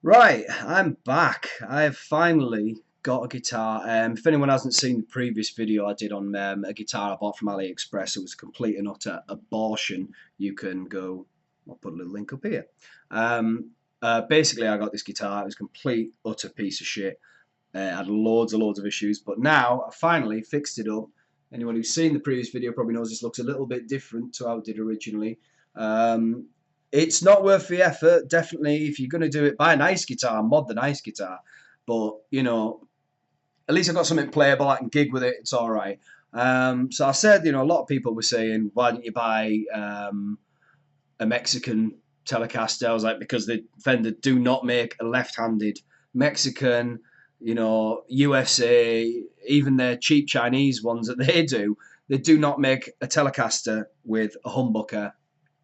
Right, I'm back. I've finally got a guitar. If anyone hasn't seen the previous video I did on a guitar I bought from Aliexpress, it was a complete and utter abortion. You can go, I'll put a little link up here. Um, Basically, I got this guitar. It was a complete, utter piece of shit. Had loads and loads of issues, but now I finally fixed it up. Anyone who's seen the previous video probably knows this looks a little bit different to how it did originally. Um, it's not worth the effort. Definitely, if you're going to do it, buy a nice guitar, mod the nice guitar. But at least I've got something playable. I can gig with it. It's all right. So I said, a lot of people were saying, why don't you buy a Mexican Telecaster? I was like, because the Fender do not make a left-handed Mexican. USA, even their cheap Chinese ones that they do not make a Telecaster with a humbucker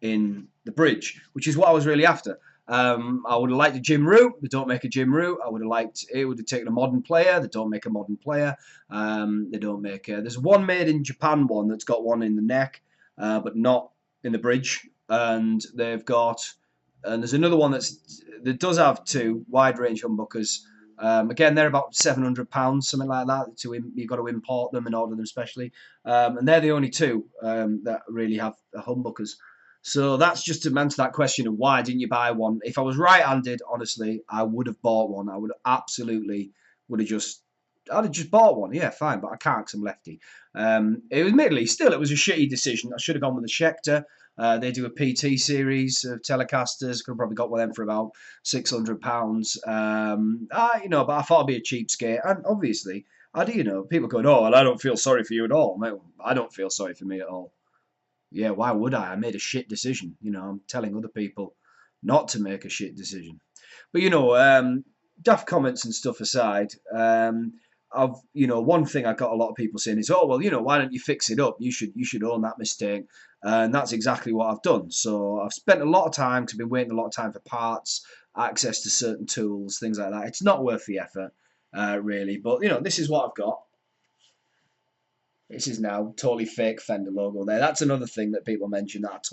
in the bridge, which is what I was really after. I would have liked a Jim Root. They don't make a Jim Root. I would have liked it. Would have taken a modern player. They don't make a modern player. They don't make. There's one made in Japan one that's got one in the neck, but not in the bridge. And there's another one that does have two wide range humbuckers. Again, they're about £700, something like that. You've got to import them and order them specially, and they're the only two that really have humbuckers. So that's just to answer that question of why didn't you buy one? If I was right-handed, honestly, I would have bought one. I would absolutely would have just. I'd have just bought one. Yeah, fine, but I can't because I'm lefty. It was a shitty decision. I should have gone with the Schecter. They do a PT series of Telecasters. Could have probably got one of them for about £600. But I thought I'd be a cheapskate. And obviously, people going, oh, well, I don't feel sorry for you at all. Mate, I don't feel sorry for me at all. Yeah, why would I? I made a shit decision. I'm telling other people not to make a shit decision. But daft comments and stuff aside, one thing I got a lot of people saying is, oh well, why don't you fix it up? You should own that mistake, and that's exactly what I've done. So I've spent a lot of time, because I've been waiting a lot of time for parts, access to certain tools, things like that. It's not worth the effort, really. But this is what I've got. This is now totally fake Fender logo there. That's another thing that people mention that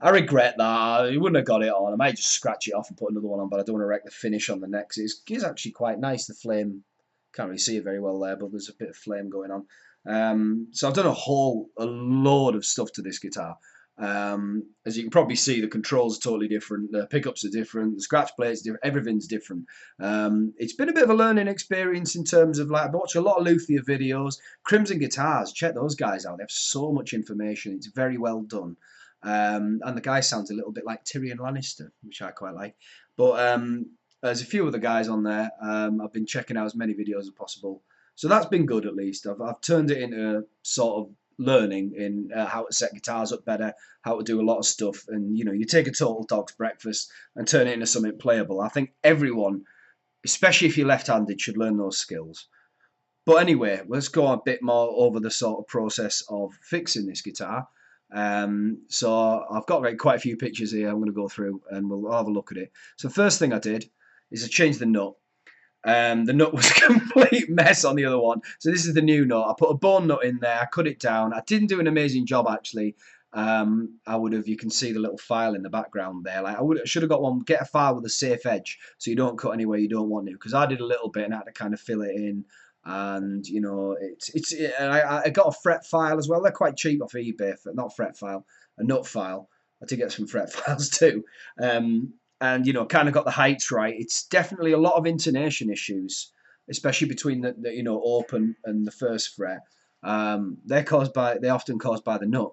I regret that. I wouldn't have got it on. I might just scratch it off and put another one on, but I don't want to wreck the finish on the neck. It's actually quite nice. The flame, can't really see it very well there, but there's a bit of flame going on. So I've done a load of stuff to this guitar. As you can probably see, the controls are totally different. The pickups are different. The scratch plate's different. Everything's different. It's been a bit of a learning experience in terms of, like, I watch a lot of luthier videos. Crimson Guitars, check those guys out. They have so much information. It's very well done. And the guy sounds a little bit like Tyrion Lannister, which I quite like. But there's a few other guys on there. I've been checking out as many videos as possible. So that's been good, at least. I've turned it into sort of learning in how to set guitars up better, how to do a lot of stuff. And, you take a total dog's breakfast and turn it into something playable. I think everyone, especially if you're left-handed, should learn those skills. But anyway, let's go a bit more over the sort of process of fixing this guitar. So I've got quite a few pictures here I'm going to go through, and we'll have a look at it. So first thing I did is I changed the nut. The nut was a complete mess on the other one. So this is the new nut. I put a bone nut in there. I cut it down. I didn't do an amazing job, actually. I would have, you can see the little file in the background there. Like, I should have got one, get a file with a safe edge so you don't cut anywhere you don't want to. Because I did a little bit and I had to kind of fill it in. And, I got a fret file as well. They're quite cheap off eBay. Not fret file, a nut file. I did get some fret files too. And kind of got the heights right. It's definitely a lot of intonation issues, especially between the open and the first fret. They're often caused by the nut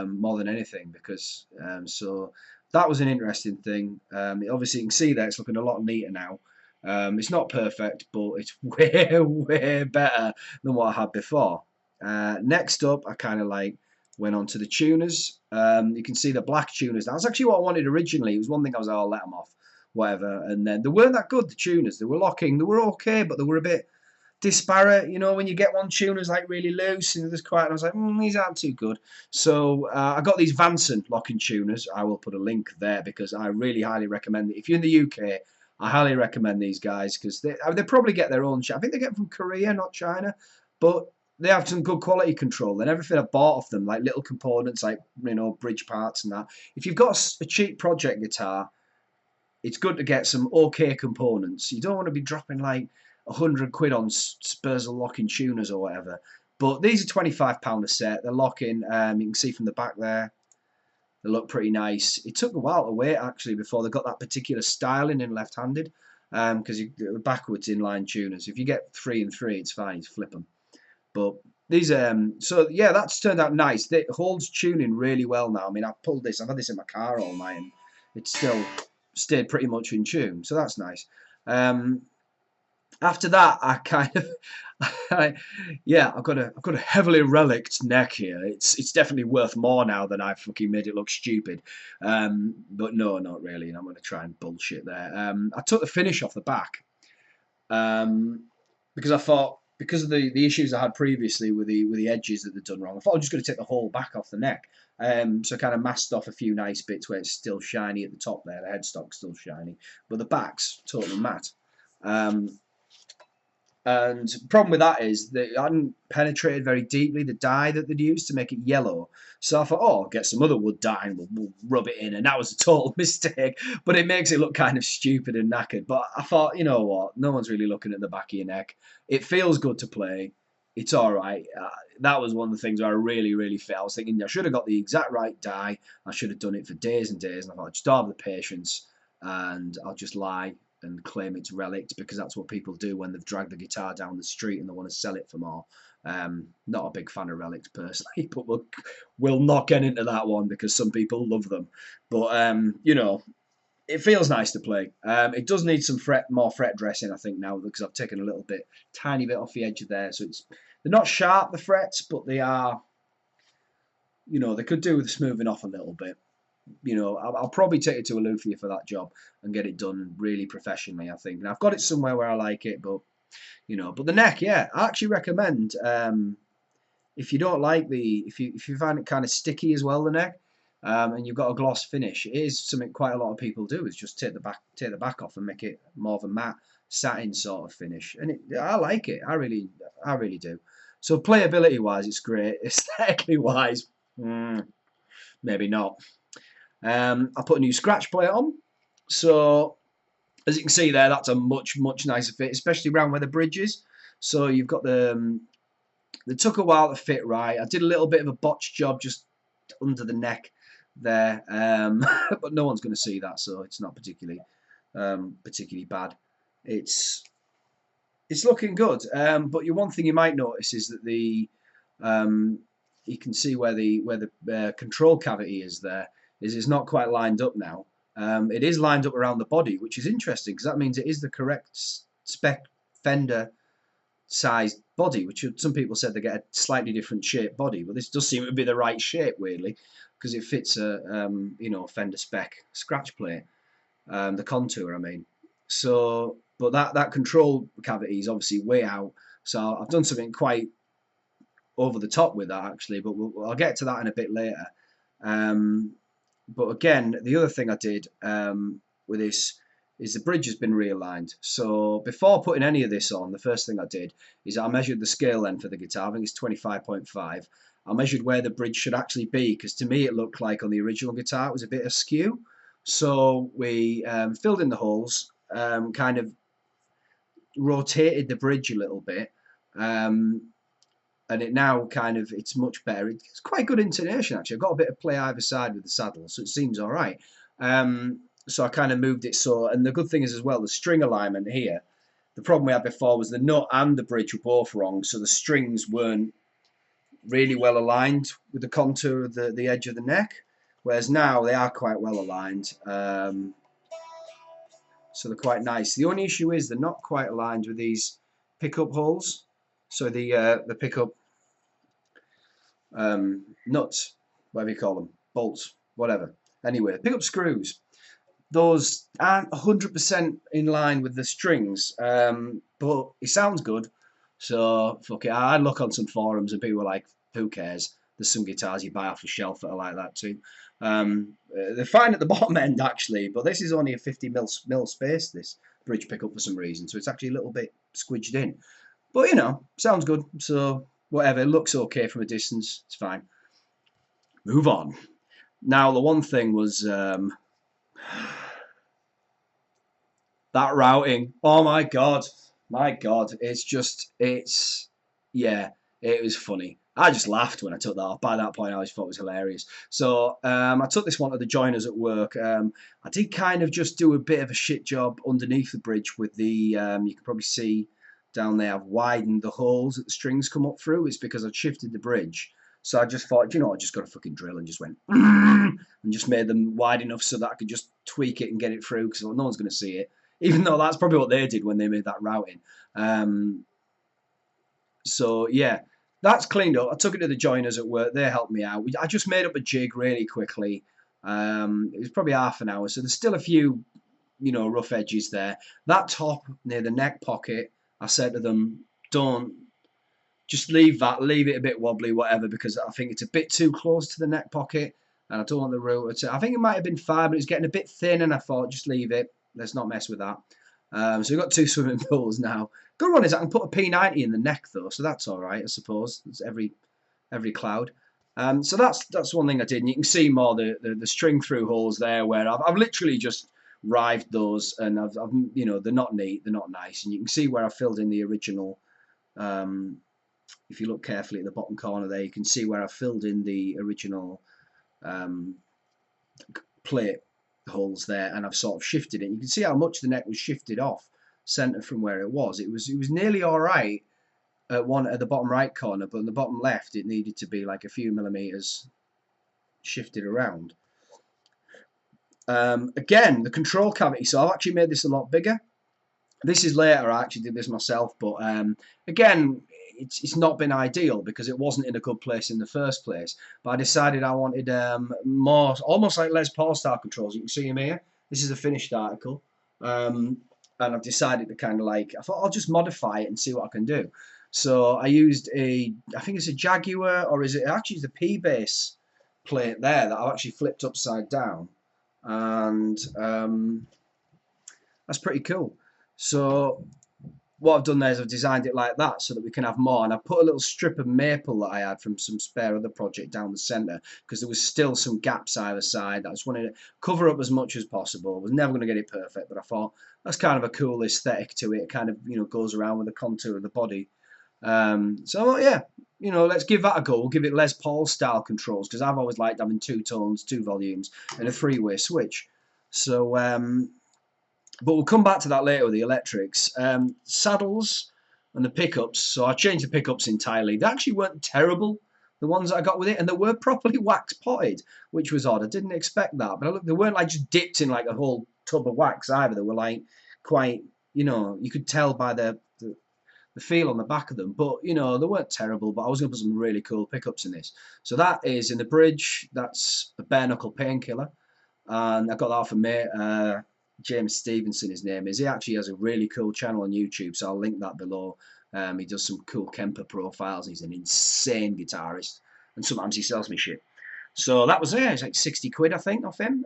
more than anything, because so that was an interesting thing. Obviously you can see that it's looking a lot neater now. It's not perfect, but it's way better than what I had before. Next up, I kind of went on to the tuners. You can see the black tuners. That was actually what I wanted originally. It was one thing I was like, I'll let them off, whatever. And then they weren't that good, the tuners. They were locking. They were okay, but they were a bit disparate. When you get one tuner's like really loose and there's quiet, and I was like, these aren't too good. So I got these Vanson locking tuners. I will put a link there because I really highly recommend it. If you're in the UK, I highly recommend these guys, because they probably get their own. I think they get them from Korea, not China, but they have some good quality control. And everything I bought off them, like little components, like bridge parts and that. If you've got a cheap project guitar, it's good to get some okay components. You don't want to be dropping like £100 on Spursel locking tuners or whatever. But these are £25 a set. They're locking. You can see from the back there. They look pretty nice. It took a while to wait actually before they got that particular styling in left-handed, because you backwards inline tuners. If you get 3 and 3, it's fine. You flip them. But these, so yeah, that's turned out nice. It holds tuning really well now. I mean, I've pulled this. I've had this in my car all night, and it's still stayed pretty much in tune. So that's nice. After that, I kind of, yeah, I've got a heavily relicked neck here. It's definitely worth more now than I fucking made it look stupid. But no, not really. And I'm going to try and bullshit there. I took the finish off the back, because I thought, because of the issues I had previously with the edges that they'd done wrong, I thought I was just going to take the whole back off the neck. So I kind of masked off a few nice bits where it's still shiny at the top there. The headstock's still shiny, but the back's totally matte. And the problem with that is that I hadn't penetrated very deeply the dye that they'd used to make it yellow. So I thought, oh, I'll get some other wood dye and we'll rub it in. And that was a total mistake. But it makes it look kind of stupid and knackered. But I thought, you know what? No one's really looking at the back of your neck. It feels good to play. It's all right. That was one of the things where I really, really felt. I was thinking I should have got the exact right dye. I should have done it for days and days. And I thought, I just don't have the patience. And I'll just lie and claim it's relict, because that's what people do when they've dragged the guitar down the street and they want to sell it for more. Not a big fan of relics personally, but we'll not get into that one because some people love them. But you know, it feels nice to play. It does need some more fret dressing, I think, now, because I've taken a little bit, tiny bit off the edge of there. So they're not sharp, the frets, but they are, you know, they could do with smoothing off a little bit. You know, I'll probably take it to a luthier for that job and get it done really professionally, I think. And I've got it somewhere where I like it, but, you know, but the neck, yeah, I actually recommend, if you don't like if you find it kind of sticky as well, the neck, and you've got a gloss finish, it is something quite a lot of people do, is just take the back off and make it more of a matte satin sort of finish. And I like it. I really do. So playability wise, it's great. Aesthetically wise, maybe not. I put a new scratch plate on, so as you can see there, that's a much nicer fit, especially around where the bridge is. So you've got they took a while to fit right. I did a little bit of a botch job just under the neck there, but no one's going to see that, so it's not particularly bad. It's looking good, but one thing you might notice is that you can see where the control cavity is there. It's not quite lined up now. It is lined up around the body, which is interesting because that means it is the correct spec Fender sized body, which some people said they get a slightly different shaped body, but this does seem to be the right shape, weirdly, because it fits a you know, Fender spec scratch plate, the contour, I mean. So, but that control cavity is obviously way out, so I've done something quite over the top with that actually, but I'll get to that in a bit later. But again, the other thing I did with this is the bridge has been realigned. So before putting any of this on, the first thing I did is I measured the scale length of the guitar. I think it's 25.5. I measured where the bridge should actually be, because to me it looked like on the original guitar it was a bit askew. So we filled in the holes, kind of rotated the bridge a little bit, and it now it's much better. It's quite good intonation actually. I've got a bit of play either side with the saddle, so it seems all right. So I kind of moved it so, and the good thing is as well, the string alignment here, the problem we had before was the nut and the bridge were both wrong, so the strings weren't really well aligned with the contour of the edge of the neck, whereas now they are quite well aligned. So they're quite nice. The only issue is they're not quite aligned with these pickup holes. So the pickup nuts, whatever you call them, bolts, whatever. Anyway, pickup screws, those aren't 100% in line with the strings, but it sounds good, so fuck it. I look on some forums and people were like, who cares? There's some guitars you buy off the shelf that are like that too. They're fine at the bottom end actually, but this is only a 50 mil space, this bridge pickup, for some reason, so it's actually a little bit squidged in. But you know, sounds good, so whatever, it looks okay from a distance, it's fine. Move on. Now the one thing was That routing. Oh my god, yeah, it was funny. I just laughed when I took that off. By that point, I just thought it was hilarious. So I took this one to the joiners at work. I did kind of just do a bit of a shit job underneath the bridge with the. You can probably see down there. I've widened the holes that the strings come up through. It's because I'd shifted the bridge. So I just thought, you know, I just got a fucking drill and just went and just made them wide enough so that I could just tweak it and get it through because no one's going to see it. Even though that's probably what they did when they made that routing. So yeah, that's cleaned up. I took it to the joiners at work. They helped me out. I just made up a jig really quickly. It was probably half an hour. So there's still a few, you know, rough edges there. That top near the neck pocket, I said to them, don't, just leave that, leave it a bit wobbly, whatever, because I think it's a bit too close to the neck pocket. And I don't want the router to, I think it might have been fine, but it's getting a bit thin. And I thought, just leave it. Let's not mess with that. So we've got 2 swimming pools now. Good one is I can put a P90 in the neck though, so that's all right, I suppose. It's every cloud. So that's one thing I did, and you can see more the string through holes there where I've literally just rived those, and I've you know, they're not neat, they're not nice, and you can see where I filled in the original. If you look carefully at the bottom corner there, you can see where I filled in the original plate holes there, and I've sort of shifted it. You can see how much the neck was shifted off center from where it was. It was nearly all right at the bottom right corner, but in the bottom left it needed to be like a few millimeters shifted around. Again, the control cavity. So I've actually made this a lot bigger. This is later. I actually did this myself, but again, it's not been ideal because it wasn't in a good place in the first place. But I decided I wanted more, almost like Les Paul style controls. You can see them here. This is a finished article. And I've decided to kind of like, I thought I'll just modify it and see what I can do. So I used I think it's a Jaguar, or is it actually the P-base plate there that I've actually flipped upside down. And that's pretty cool. So what I've done there is I've designed it like that so that we can have more, and I put a little strip of maple that I had from some spare other project down the centre because there was still some gaps either side. I just wanted to cover up as much as possible. I was never going to get it perfect, but I thought that's kind of a cool aesthetic to it. It kind of, you know, goes around with the contour of the body. So yeah, you know, let's give that a go. We'll give it Les Paul style controls because I've always liked having 2 tones, 2 volumes, and a 3-way switch. So but we'll come back to that later with the electrics. Saddles and the pickups. So I changed the pickups entirely. They actually weren't terrible, the ones that I got with it, and they were properly wax potted, which was odd. I didn't expect that, but look, they weren't like just dipped in like a whole tub of wax either. They were like quite, you know, you could tell by the feel on the back of them. But you know, they weren't terrible. But I was going to put some really cool pickups in this. So that is in the bridge. That's a bare knuckle painkiller, and I got that off a mate. James Stevenson, his name is. He actually has a really cool channel on YouTube, so I'll link that below. He does some cool Kemper profiles. He's an insane guitarist, and sometimes he sells me shit. So that was it. It's like 60 quid, I think, off him.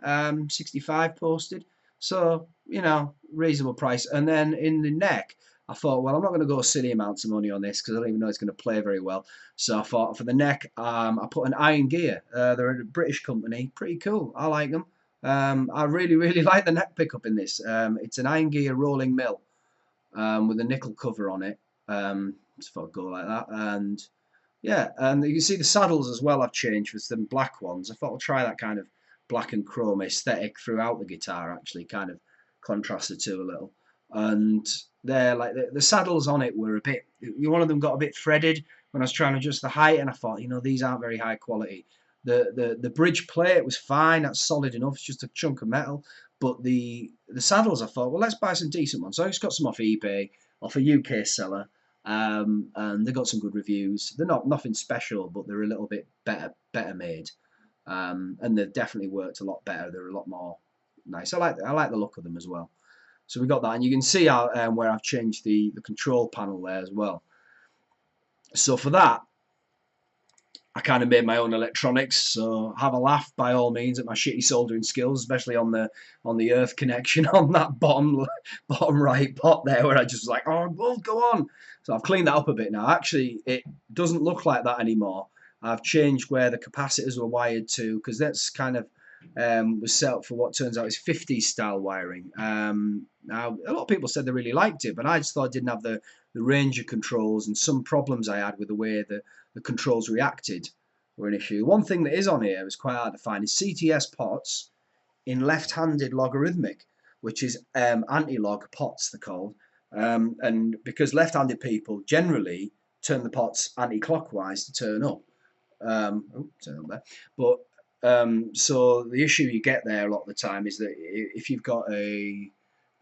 65 posted. So, you know, reasonable price. And then in the neck, I thought, well, I'm not going to go silly amounts of money on this because I don't even know it's going to play very well. So I thought for the neck, I put an Iron Gear. They're a British company. Pretty cool. I like them. I really like the neck pickup in this. It's an Iron Gear rolling mill with a nickel cover on it. Just thought I'd go like that. And yeah, and you can see the saddles as well I've changed with some black ones. I thought I'll try that kind of black and chrome aesthetic throughout the guitar, actually, kind of contrast the two a little. And they're like the saddles on it were a bit, one of them got a bit threaded when I was trying to adjust the height, and I thought, you know, these aren't very high quality. The bridge plate was fine, that's solid enough, it's just a chunk of metal. But the saddles, I thought, well, let's buy some decent ones. So I just got some off eBay, off a UK seller, and they got some good reviews. They're not nothing special, but they're a little bit better made, and they've definitely worked a lot better. They're a lot more nice. I like the look of them as well. So we got that, and you can see how where I've changed the control panel there as well. So for that, I kind of made my own electronics, so have a laugh by all means at my shitty soldering skills, especially on the earth connection on that bottom right pot there, where I just was like, oh, well, go on. So I've cleaned that up a bit now. Actually, it doesn't look like that anymore. I've changed where the capacitors were wired to, because that's kind of was set up for what turns out is 50s style wiring. Now, a lot of people said they really liked it, but I just thought it didn't have the range of controls, and some problems I had with the way the controls reacted were an issue. One thing that is on here was quite hard to find is CTS pots in left-handed logarithmic, which is anti-log pots, they're called. And because left-handed people generally turn the pots anti-clockwise to turn up. Turn up there. But so the issue you get there a lot of the time is that if you've got a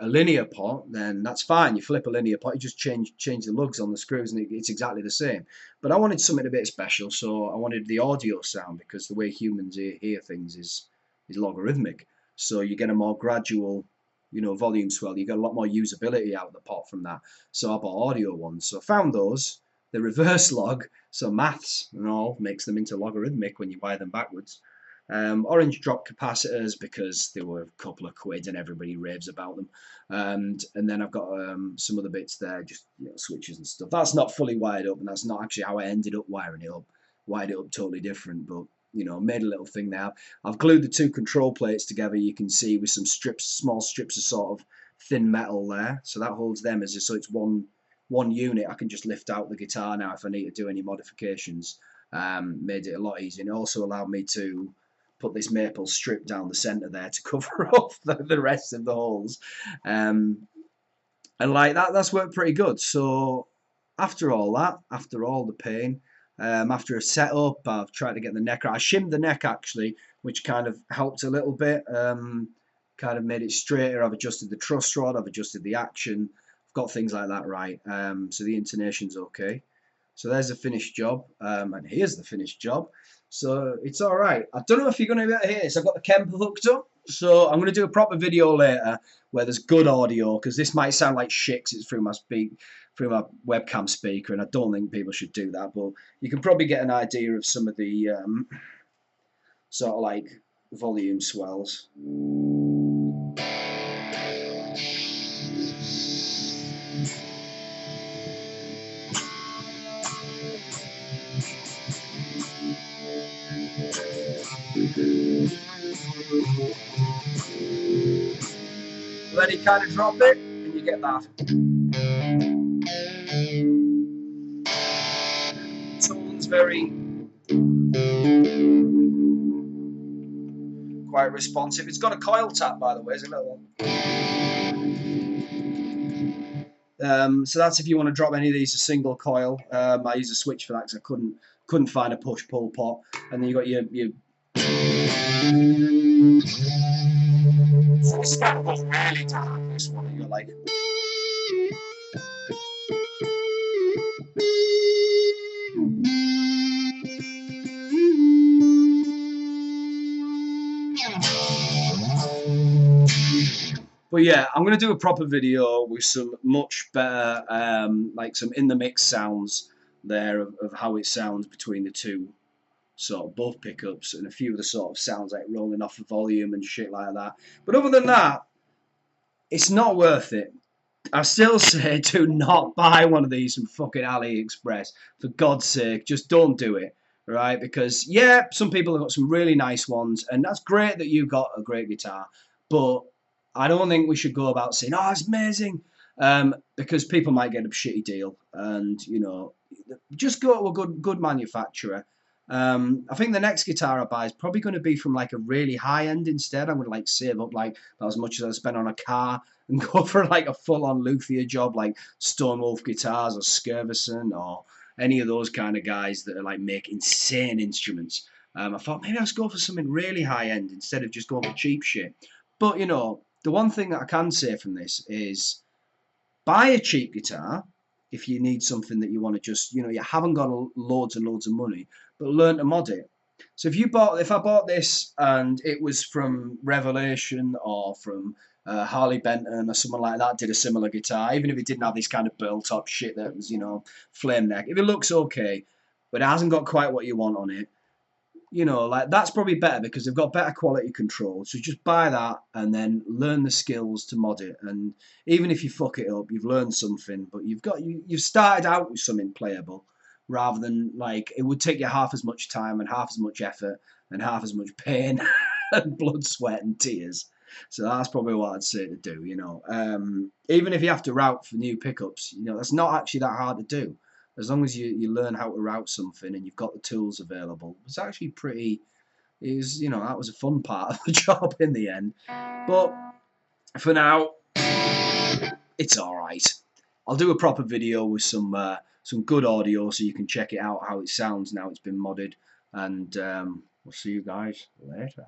linear pot, then that's fine. You flip a linear pot, you just change the lugs on the screws, and it's exactly the same. But I wanted something a bit special, so I wanted the audio sound, because the way humans hear things is logarithmic. So you get a more gradual, volume swell. You get a lot more usability out of the pot from that. So I bought audio ones. So I found those. The reverse log, so maths and all, makes them into logarithmic when you wire them backwards. Orange drop capacitors, because they were a couple of quid and everybody raves about them. And then I've got some other bits there, just switches and stuff. That's not fully wired up, and that's not actually how I ended up wiring it up. Wired it up totally different, but made a little thing there. I've glued the two control plates together, you can see, with some small strips of sort of thin metal there. So that holds them so it's one unit. I can just lift out the guitar now if I need to do any modifications. Made it a lot easier, and it also allowed me to put this maple strip down the center there to cover up the rest of the holes. And like that's worked pretty good. So after all the pain, after a setup, I've tried to get the neck right. I shimmed the neck actually, which kind of helped a little bit. Kind of made it straighter. I've adjusted the truss rod. I've adjusted the action. I've got things like that right. So the intonation's okay. So there's the finished job, and here's the finished job. So it's all right. I don't know if you're going to be able to hear this. I've got the Kemper hooked up, so I'm going to do a proper video later where there's good audio, because this might sound like shit 'cause it's through my webcam speaker, and I don't think people should do that. But you can probably get an idea of some of the sort of like volume swells. Then you kind of drop it, and you get that. Tone's very quite responsive. It's got a coil tap, by the way, isn't it? So that's if you want to drop any of these a single coil. I use a switch for that because I couldn't find a push-pull pot. And then you got your so the scat goes really down. This one, you're like. But yeah, I'm going to do a proper video with some much better, like some in the mix sounds there of how it sounds between the two, sort of both pickups, and a few of the sort of sounds like rolling off the volume and shit like that. But other than that, it's not worth it. I still say do not buy one of these from fucking Aliexpress. For God's sake, just don't do it. Right? Because, yeah, some people have got some really nice ones, and that's great that you've got a great guitar, but I don't think we should go about saying, oh, it's amazing, because people might get a shitty deal, and, just go to a good manufacturer. I think the next guitar I buy is probably going to be from like a really high end instead. I'm going to like save up like as much as I spend on a car and go for like a full-on luthier job like Stonewolf Guitars or Skirvison or any of those kind of guys that are like make insane instruments. I thought maybe I'll just go for something really high end instead of just going for cheap shit. But the one thing that I can say from this is buy a cheap guitar if you need something that you want to just, you haven't got loads and loads of money, but learn to mod it. So if I bought this and it was from Revelation or from Harley Benton or someone like that did a similar guitar, even if it didn't have this kind of burl top shit that was, flame neck, if it looks okay, but it hasn't got quite what you want on it, like that's probably better because they've got better quality control. So just buy that and then learn the skills to mod it. And even if you fuck it up, you've learned something, but you've started out with something playable, rather than like it would take you half as much time and half as much effort and half as much pain and blood, sweat, and tears. So that's probably what I'd say to do. Even if you have to route for new pickups, that's not actually that hard to do. As long as you learn how to route something and you've got the tools available, it's actually pretty. That was a fun part of the job in the end. But for now, it's all right. I'll do a proper video with some good audio so you can check it out how it sounds now it's been modded, and we'll see you guys later.